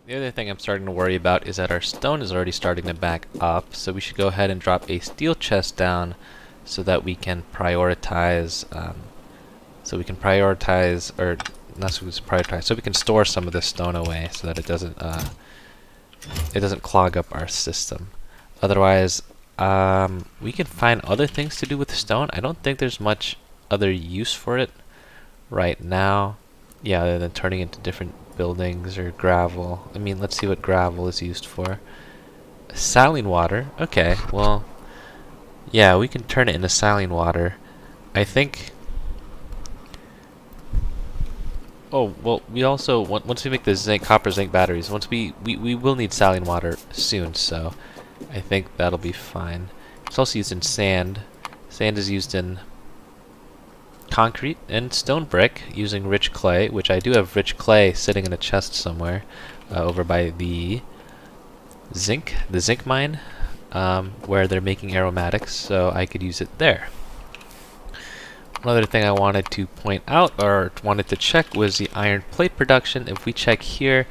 The other thing I'm starting to worry about is that our stone is already starting to back up, so we should go ahead and drop a steel chest down so that we can prioritize, or not so we can prioritize, so we can store some of this stone away so that it doesn't clog up our system. Otherwise, we can find other things to do with the stone. I don't think there's much other use for it right now. Yeah, other than turning into different buildings or gravel. I mean, let's see what gravel is used for. Saline water. Okay, well, yeah, we can turn it into saline water. I think... Oh, well, we also, once we make the copper zinc batteries, we will need saline water soon, so I think that'll be fine. It's also used in sand. Sand is used in concrete and stone brick using rich clay, which I do have rich clay sitting in a chest somewhere over by the zinc mine, where they're making aromatics, so I could use it there. Another thing I wanted to point out, or wanted to check, was the iron plate production. If we check here,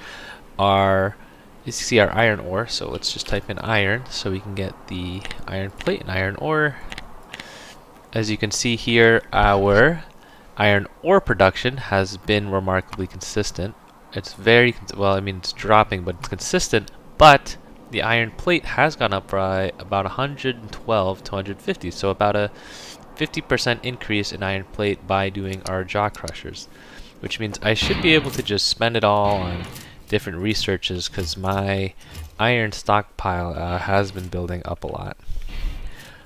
you see our iron ore, so let's just type in iron so we can get the iron plate and iron ore. As you can see here, our iron ore production has been remarkably consistent. It's very, well, I mean, it's dropping, but it's consistent, but the iron plate has gone up by about 112 to 150, so about a 50% increase in iron plate by doing our jaw crushers, which means I should be able to just spend it all on different researches because my iron stockpile has been building up a lot.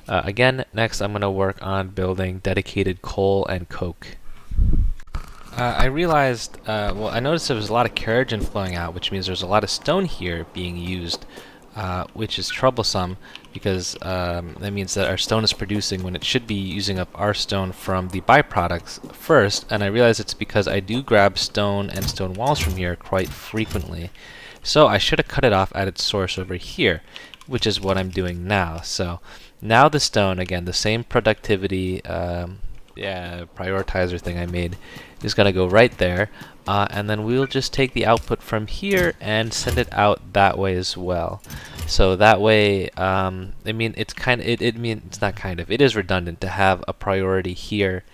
Again, next I'm going to work on building dedicated coal and coke. I realized, well, I noticed there was a lot of kerogen flowing out, which means there's a lot of stone here being used, which is troublesome because that means that our stone is producing when it should be using up our stone from the byproducts first, and I realize it's because I do grab stone and stone walls from here quite frequently. So I should have cut it off at its source over here, which is what I'm doing now. So now the stone, again, the same productivity prioritizer thing I made, is going to go right there, and then we'll just take the output from here and send it out that way as well. So that way, I mean, it's kind of, it's not kind of, it is redundant to have a priority here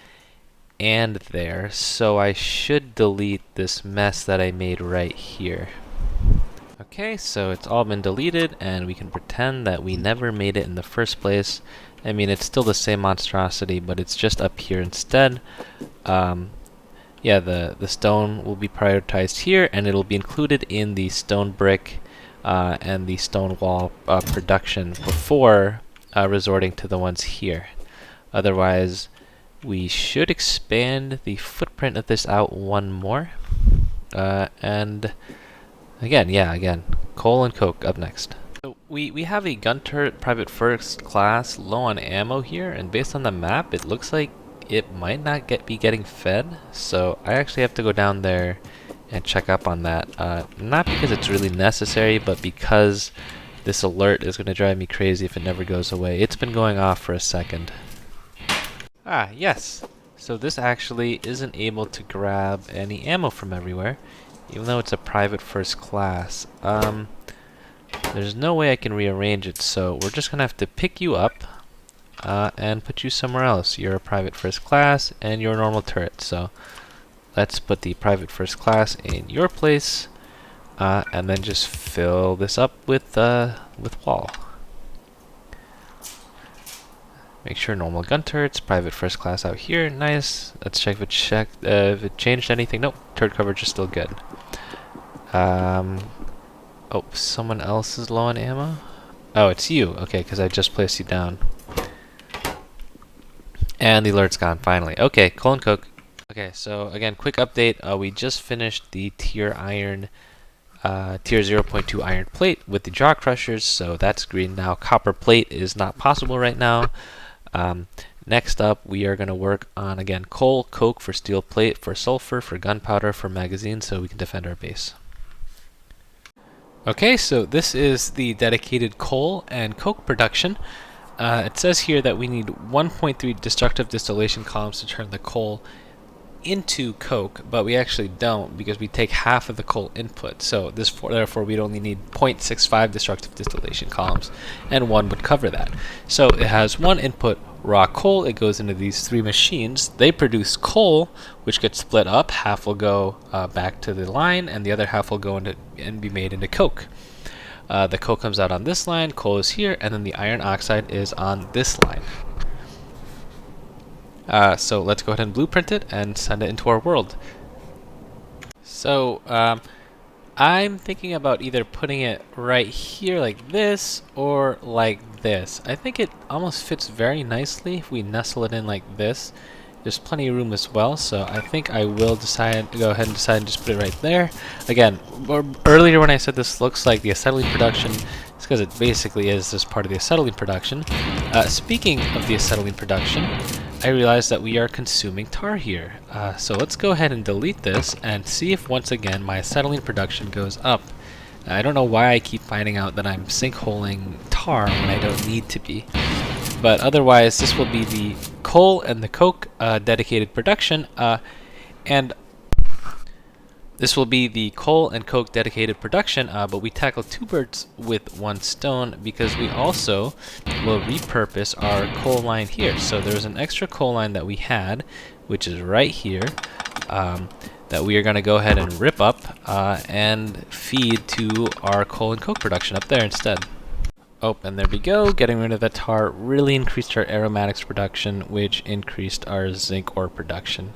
and there, so I should delete this mess that I made right here. Okay, so it's all been deleted, and we can pretend that we never made it in the first place. I mean, it's still the same monstrosity, but it's just up here instead. Yeah, the stone will be prioritized here, and it'll be included in the stone brick and the stone wall production before resorting to the ones here. Otherwise, we should expand the footprint of this out one more. And again, coal and coke up next. So we have a gun turret private first class low on ammo here, and based on the map, it looks like it might not be getting fed. So I actually have to go down there and check up on that. Not because it's really necessary, but because this alert is going to drive me crazy if it never goes away. It's been going off for a second. Ah, yes. So this actually isn't able to grab any ammo from everywhere, even though it's a private first class. There's no way I can rearrange it, so we're just gonna have to pick you up and put you somewhere else. You're a private first class and you're a normal turret, so let's put the private first class in your place and then just fill this up with wall. Make sure normal gun turrets, private first class out here, nice. Let's check if it changed anything. Nope, turret coverage is still good. Oh, someone else is low on ammo? Oh, it's you. Okay, because I just placed you down. And the alert's gone, finally. Okay, coal and coke. Okay, so again, quick update. We just finished the tier 0.2 iron plate with the jaw crushers, so that's green now. Copper plate is not possible right now. Next up, we are going to work on, again, coal, coke for steel plate, for sulfur, for gunpowder, for magazines, so we can defend our base. Okay, so this is the dedicated coal and coke production. It says here that we need 1.3 destructive distillation columns to turn the coal into coke, but we actually don't because we take half of the coal input. So therefore we'd only need 0.65 destructive distillation columns, and one would cover that. So it has one input, raw coal. It goes into these three machines. They produce coal, which gets split up. Half will go back to the line, and the other half will go into and be made into coke. The coke comes out on this line, coal is here, and then the iron oxide is on this line. So let's go ahead and blueprint it and send it into our world. So I'm thinking about either putting it right here like this or like this. I think it almost fits very nicely if we nestle it in like this. There's plenty of room as well, so I think I will go ahead and decide and just put it right there. Again, earlier when I said this looks like the acetylene production, it's because it basically is this part of the acetylene production. Speaking of the acetylene production, I realized that we are consuming tar here. So let's go ahead and delete this and see if once again my acetylene production goes up. I don't know why I keep finding out that I'm sinkholing tar when I don't need to be. But otherwise, this will be the coal and the coke dedicated production, and this will be the coal and coke dedicated production, but we tackle two birds with one stone because we also will repurpose our coal line here. So there's an extra coal line that we had, which is right here, that we are going to go ahead and rip up and feed to our coal and coke production up there instead. Oh, and there we go. Getting rid of the tar really increased our aromatics production, which increased our zinc ore production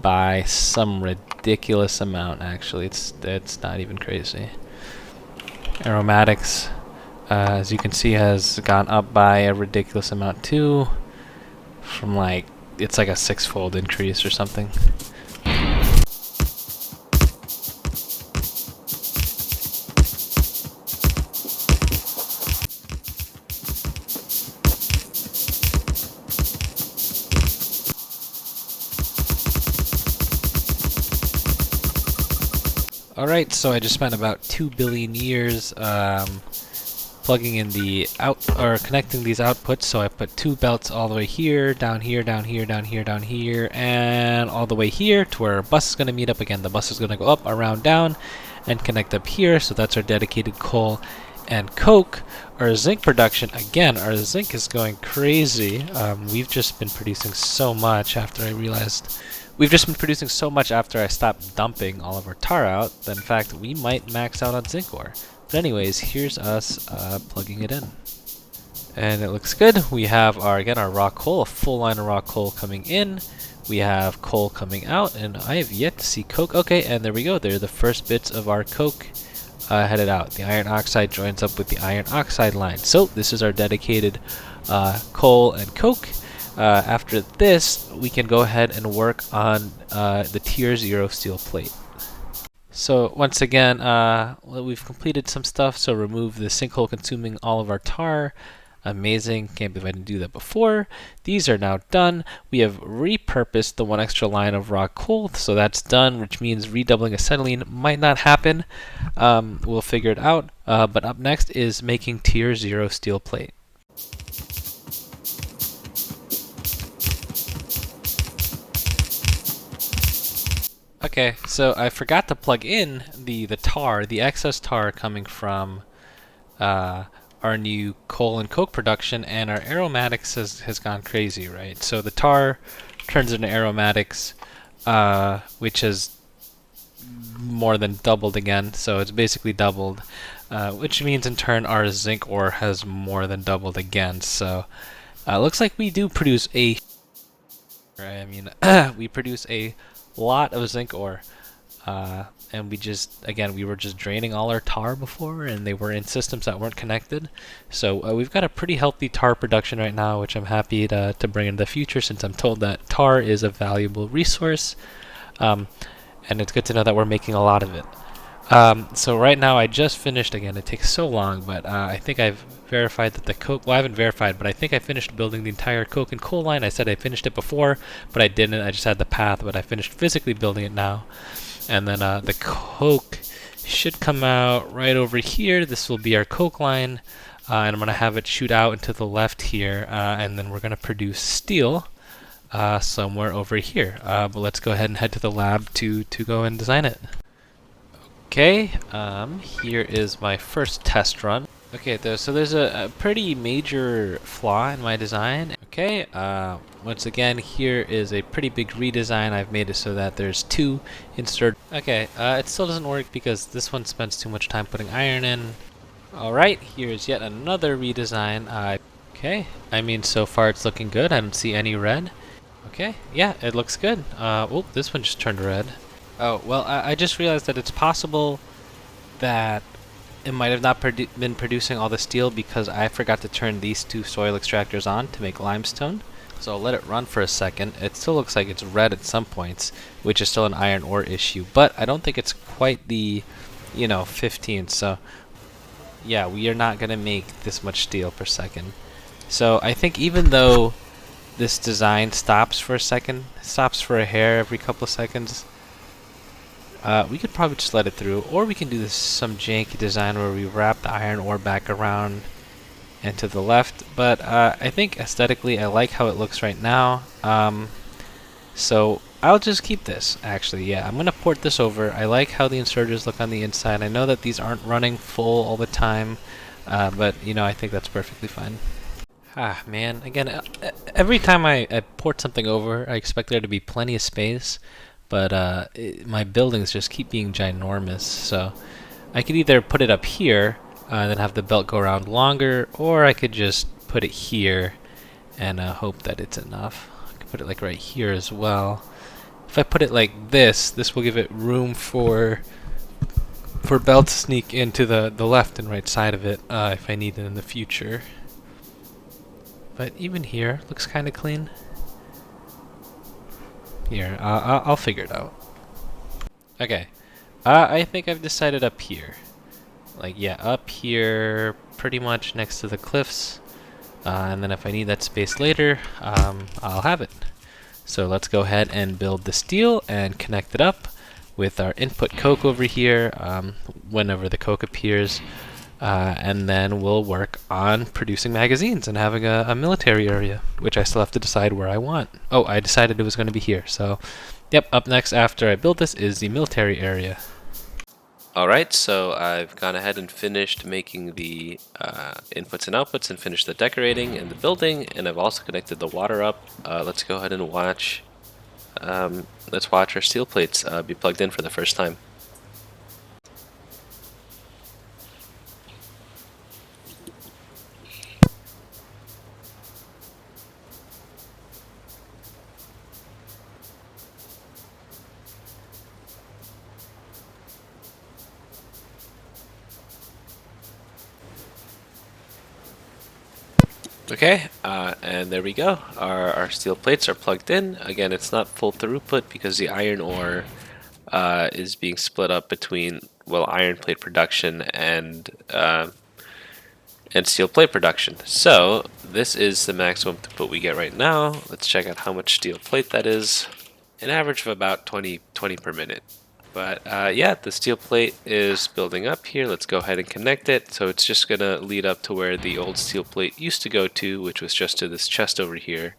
by some ridiculous amount. Actually, it's not even crazy. Aromatics, as you can see, has gone up by a ridiculous amount too. From like, it's like a 6-fold increase or something. Alright, so I just spent about 2 billion years plugging in connecting these outputs. So I put two belts all the way here, down here, down here, down here, down here, and all the way here to where our bus is going to meet up again. The bus is going to go up, around, down, and connect up here. So that's our dedicated coal and coke. Our zinc production, again, our zinc is going crazy. We've just been producing so much after I realized... We've just been producing so much after I stopped dumping all of our tar out that in fact we might max out on zinc ore. But anyways, here's us plugging it in. And it looks good. We have our raw coal, a full line of raw coal coming in. We have coal coming out, and I have yet to see coke. Okay, and there we go. They're the first bits of our coke headed out. The iron oxide joins up with the iron oxide line. So this is our dedicated coal and coke. After this, we can go ahead and work on the tier 0 steel plate. So once again, we've completed some stuff. So remove the sinkhole consuming all of our tar. Amazing. Can't believe I didn't do that before. These are now done. We have repurposed the one extra line of raw coal, so that's done, which means redoubling acetylene might not happen. We'll figure it out. But up next is making tier 0 steel plate. Okay, so I forgot to plug in the tar, the excess tar coming from our new coal and coke production, and our aromatics has gone crazy, right? So the tar turns into aromatics, which has more than doubled again, so it's basically doubled, which means in turn our zinc ore has more than doubled again. So looks like we do produce we produce a lot of zinc ore, and we were just draining all our tar before, and they were in systems that weren't connected. So we've got a pretty healthy tar production right now, which I'm happy to bring into the future, since I'm told that tar is a valuable resource, and it's good to know that we're making a lot of it. So right now I just finished, again, it takes so long, but I think I've verified that the coke, well, I haven't verified, but I think I finished building the entire coke and coal line. I said I finished it before, but I didn't. I just had the path, but I finished physically building it now. And then the coke should come out right over here. This will be our coke line, and I'm going to have it shoot out into the left here, and then we're going to produce steel somewhere over here. But let's go ahead and head to the lab to go and design it. Okay, here is my first test run. Okay, so there's a pretty major flaw in my design. Okay, once again, here is a pretty big redesign. I've made it so that there's two insert. Okay, it still doesn't work because this one spends too much time putting iron in. Alright, here's yet another redesign. Okay, I mean, so far it's looking good. I don't see any red. Okay, yeah, it looks good. Oh, this one just turned red. Oh, well, I just realized that it's possible that it might have not been producing all the steel because I forgot to turn these two soil extractors on to make limestone. So I'll let it run for a second. It still looks like it's red at some points, which is still an iron ore issue, but I don't think it's quite the, 15. So yeah, we are not going to make this much steel per second. So I think even though this design stops for a second, stops for a hair every couple of seconds, we could probably just let it through, or we can do this some janky design where we wrap the iron ore back around and to the left. But I think aesthetically I like how it looks right now. So I'll just keep this, actually. Yeah, I'm going to port this over. I like how the inserters look on the inside. I know that these aren't running full all the time, but I think that's perfectly fine. Ah, man, again, every time I port something over, I expect there to be plenty of space, but my buildings just keep being ginormous, so I could either put it up here and then have the belt go around longer, or I could just put it here and hope that it's enough. I could put it like right here as well. If I put it like this will give it room for belt to sneak into the left and right side of it if I need it in the future. But even here, looks kind of clean. Here, I'll figure it out. Okay, I think I've decided up here. Like, yeah, up here, pretty much next to the cliffs. And then if I need that space later, I'll have it. So let's go ahead and build the steel and connect it up with our input coke over here whenever the coke appears. And then we'll work on producing magazines and having a military area, which I still have to decide where I want. Oh, I decided it was going to be here. So, yep, up next after I build this is the military area. Alright, so I've gone ahead and finished making the inputs and outputs and finished the decorating and the building, and I've also connected the water up. Let's go ahead and watch our steel plates be plugged in for the first time. Okay, and there we go. Our steel plates are plugged in. Again, it's not full throughput because the iron ore is being split up between, well, iron plate production and steel plate production. So this is the maximum throughput we get right now. Let's check out how much steel plate that is. An average of about 20 per minute. But yeah, the steel plate is building up here. Let's go ahead and connect it. So it's just going to lead up to where the old steel plate used to go to, which was just to this chest over here.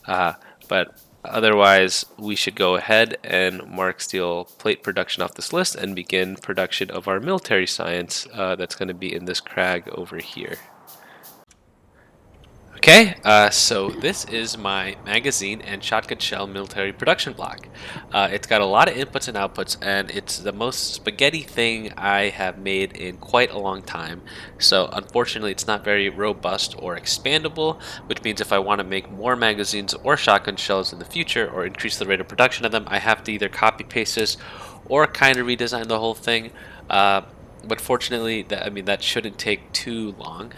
But otherwise, we should go ahead and mark steel plate production off this list and begin production of our military science that's going to be in this crag over here. Okay, so this is my magazine and shotgun shell military production block. It's got a lot of inputs and outputs, and it's the most spaghetti thing I have made in quite a long time. So unfortunately, it's not very robust or expandable, which means if I want to make more magazines or shotgun shells in the future or increase the rate of production of them, I have to either copy paste this or kind of redesign the whole thing. But fortunately, that shouldn't take too long.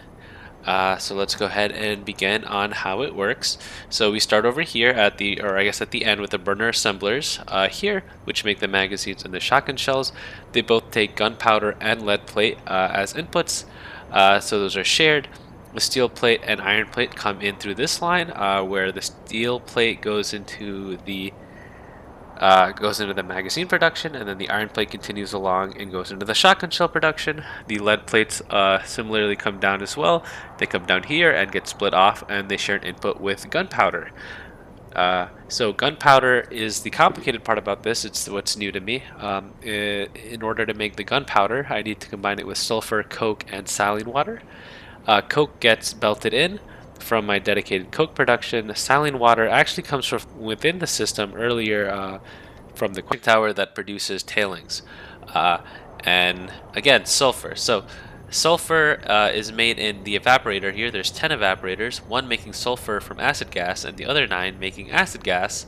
So let's go ahead and begin on how it works. So we start over here at the end with the burner assemblers here, which make the magazines and the shotgun shells. They both take gunpowder and lead plate as inputs, so those are shared. The steel plate and iron plate come in through this line, where the steel plate goes into the magazine production, and then the iron plate continues along and goes into the shotgun shell production. The lead plates similarly come down as well. They come down here and get split off, and they share an input with gunpowder. So gunpowder is the complicated part about this. It's what's new to me. In order to make the gunpowder, I need to combine it with sulfur, coke, and saline water. Coke gets belted in from my dedicated coke production. Saline water actually comes from within the system earlier from the tower that produces tailings. Uh, and again, sulfur. So sulfur is made in the evaporator here. There's 10 evaporators, one making sulfur from acid gas and the other 9 making acid gas.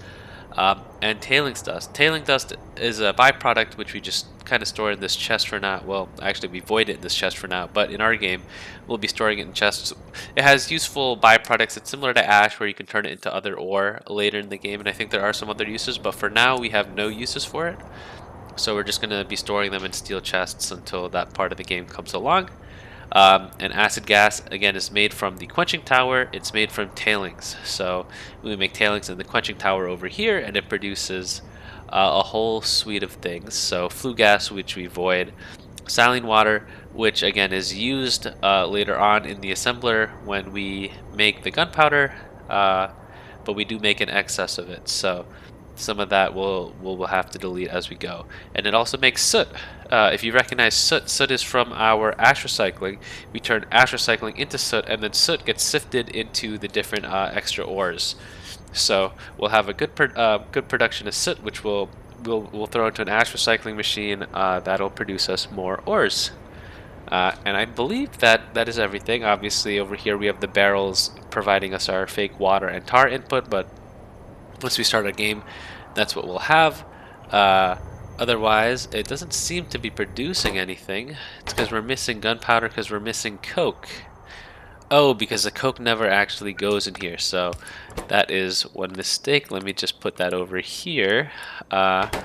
And tailings dust. Tailing dust is a byproduct which we just kind of store in this chest for now. Well, actually, we void it in this chest for now, but in our game, we'll be storing it in chests. It has useful byproducts. It's similar to ash, where you can turn it into other ore later in the game, and I think there are some other uses, but for now, we have no uses for it. So we're just going to be storing them in steel chests until that part of the game comes along. And acid gas, again, is made from the quenching tower. It's made from tailings. So we make tailings in the quenching tower over here, and it produces a whole suite of things. So flue gas, which we void, saline water, which again is used later on in the assembler when we make the gunpowder, but we do make an excess of it. So some of that we'll have to delete as we go. And it also makes soot. If you recognize soot, soot is from our ash recycling. We turn ash recycling into soot, and then soot gets sifted into the different extra ores. So we'll have a good production of soot, which we'll throw into an ash recycling machine that'll produce us more ores. And I believe that is everything. Obviously, over here we have the barrels providing us our fake water and tar input, but once we start our game, that's what we'll have. Otherwise, it doesn't seem to be producing anything. It's because we're missing gunpowder, because we're missing coke. Oh, because the coke never actually goes in here, so that is one mistake. Let me just put that over here. And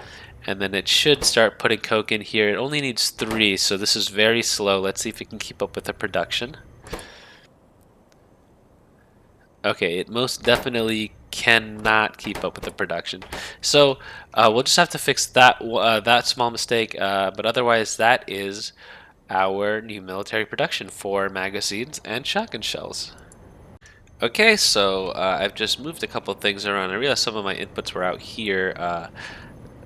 then it should start putting coke in here. It only needs 3, so this is very slow. Let's see if it can keep up with the production. Okay, it most definitely cannot keep up with the production. So we'll just have to fix that that small mistake, but otherwise that is our new military production for magazines and shotgun shells. Okay, so I've just moved a couple things around. I realized some of my inputs were out here,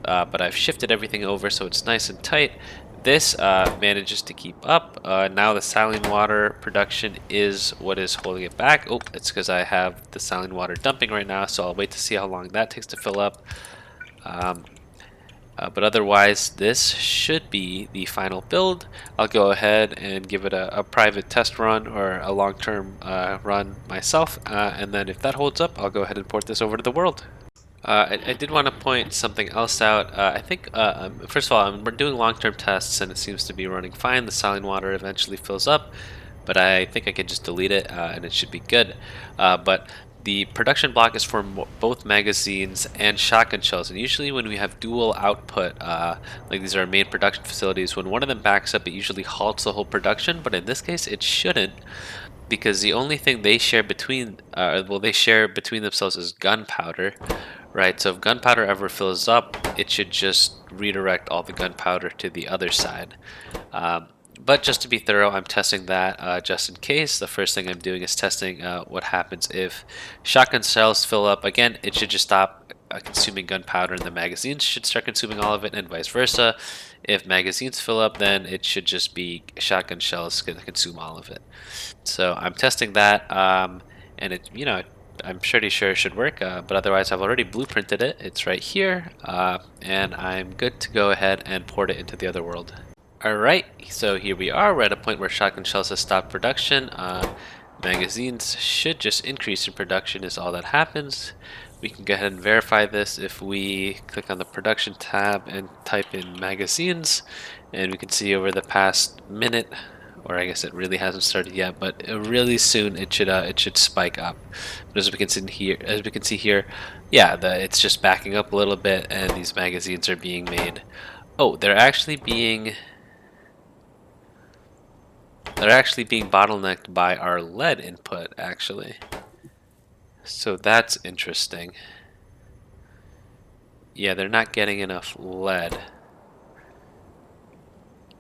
but I've shifted everything over so it's nice and tight. This manages to keep up. Now the saline water production is what is holding it back. Oh, it's because I have the saline water dumping right now, so I'll wait to see how long that takes to fill up. But otherwise, this should be the final build. I'll go ahead and give it a private test run or a long-term run myself, and then if that holds up, I'll go ahead and port this over to the world. I did want to point something else out. I think, first of all, we're doing long-term tests and it seems to be running fine. The saline water eventually fills up, but I think I could just delete it and it should be good. But the production block is for both magazines and shotgun shells, and usually when we have dual output, like these are our main production facilities, when one of them backs up, it usually halts the whole production, but in this case, it shouldn't, because the only thing they share between, they share between themselves is gunpowder. Right, so if gunpowder ever fills up, it should just redirect all the gunpowder to the other side. But just to be thorough, I'm testing that just in case. The first thing I'm doing is testing what happens if shotgun shells fill up. Again, it should just stop consuming gunpowder, and the magazines should start consuming all of it, and vice versa. If magazines fill up, then it should just be shotgun shells going to consume all of it. So I'm testing that, and it, I'm pretty sure it should work, but otherwise I've already blueprinted it. It's right here, and I'm good to go ahead and port it into the other world. Alright, so here we are. We're at a point where shotgun shells has stopped production. Magazines should just increase in production is all that happens. We can go ahead and verify this if we click on the production tab and type in magazines, and we can see over the past minute, or I guess it really hasn't started yet, but really soon it should spike up. But as we can see here, yeah, it's just backing up a little bit, and these magazines are being made. Oh, they're actually being bottlenecked by our lead input, actually. So that's interesting. Yeah, they're not getting enough lead.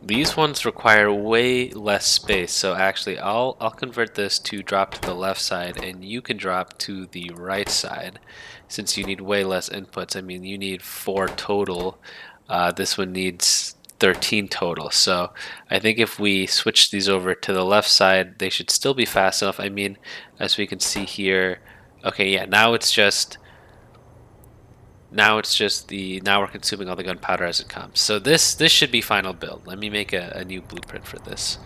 These ones require way less space, so actually I'll convert this to drop to the left side and you can drop to the right side since you need way less inputs. I mean, you need 4 total. This one needs 13 total. So I think if we switch these over to the left side, they should still be fast enough. I mean, as we can see here, okay, yeah, now it's just now we're consuming all the gunpowder as it comes. So this should be final build. Let me make a new blueprint for this,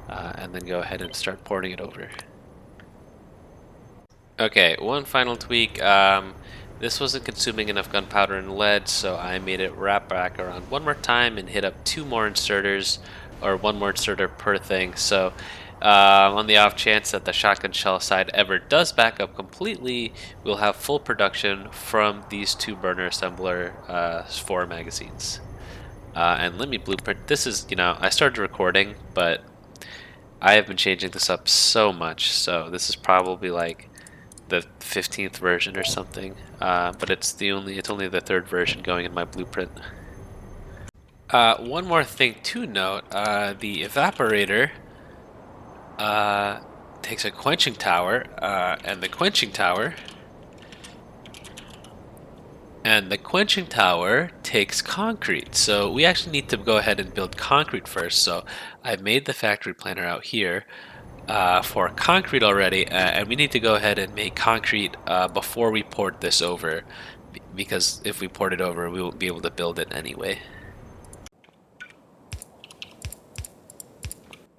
and then go ahead and start porting it over. Okay, one final tweak. This wasn't consuming enough gunpowder and lead, so I made it wrap back around one more time and hit up 2 more inserters, or 1 more inserter per thing. So on the off chance that the shotgun shell side ever does back up completely, we'll have full production from these 2 burner assembler 4 magazines. And let me blueprint. This is, I started recording, but I have been changing this up so much, so this is probably like the 15th version or something, but it's only the 3rd version going in my blueprint. One more thing to note, the evaporator takes a quenching tower, and the quenching tower takes concrete. So we actually need to go ahead and build concrete first. So I've made the factory planner out here for concrete already, and we need to go ahead and make concrete before we port this over, because if we port it over, we won't be able to build it anyway.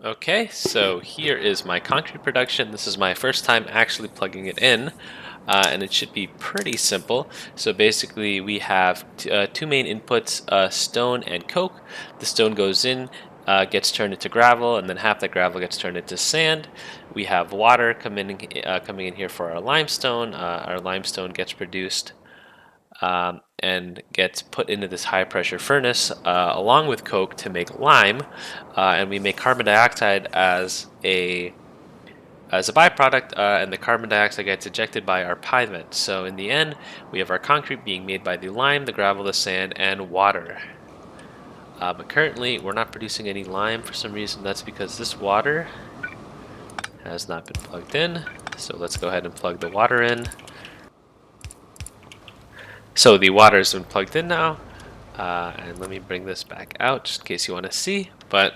Okay, so here is my concrete production. This is my first time actually plugging it in, and it should be pretty simple. So basically we have 2 main inputs, stone and coke. The stone goes in, gets turned into gravel, and then half that gravel gets turned into sand. We have water coming in here for our limestone. Our limestone gets produced and gets put into this high pressure furnace along with coke to make lime, and we make carbon dioxide as a byproduct, and the carbon dioxide gets ejected by our pie vent. So in the end, we have our concrete being made by the lime, the gravel, the sand, and water. But currently, we're not producing any lime for some reason. That's because this water has not been plugged in. So let's go ahead and plug the water in. So the water has been plugged in now. And let me bring this back out just in case you want to see. But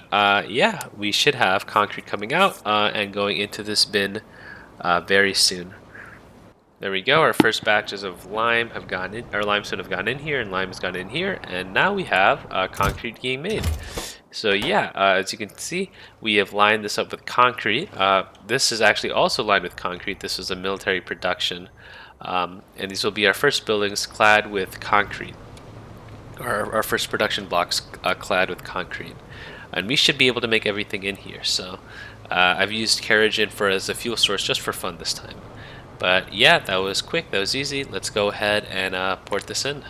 yeah, we should have concrete coming out and going into this bin very soon. There we go. Our first batches of lime have gone in, or limestone have gone in here, and lime has gone in here, and now we have concrete being made. So yeah, as you can see, we have lined this up with concrete. This is actually also lined with concrete. This was a military production, and these will be our first buildings clad with concrete. Our first production blocks clad with concrete, and we should be able to make everything in here. So I've used kerosene as a fuel source just for fun this time. But yeah, that was quick, that was easy. Let's go ahead and port this in.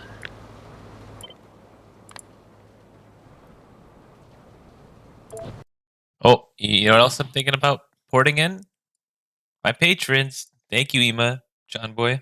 Oh, you know what else I'm thinking about porting in? My patrons. Thank you, Ema, John Boy.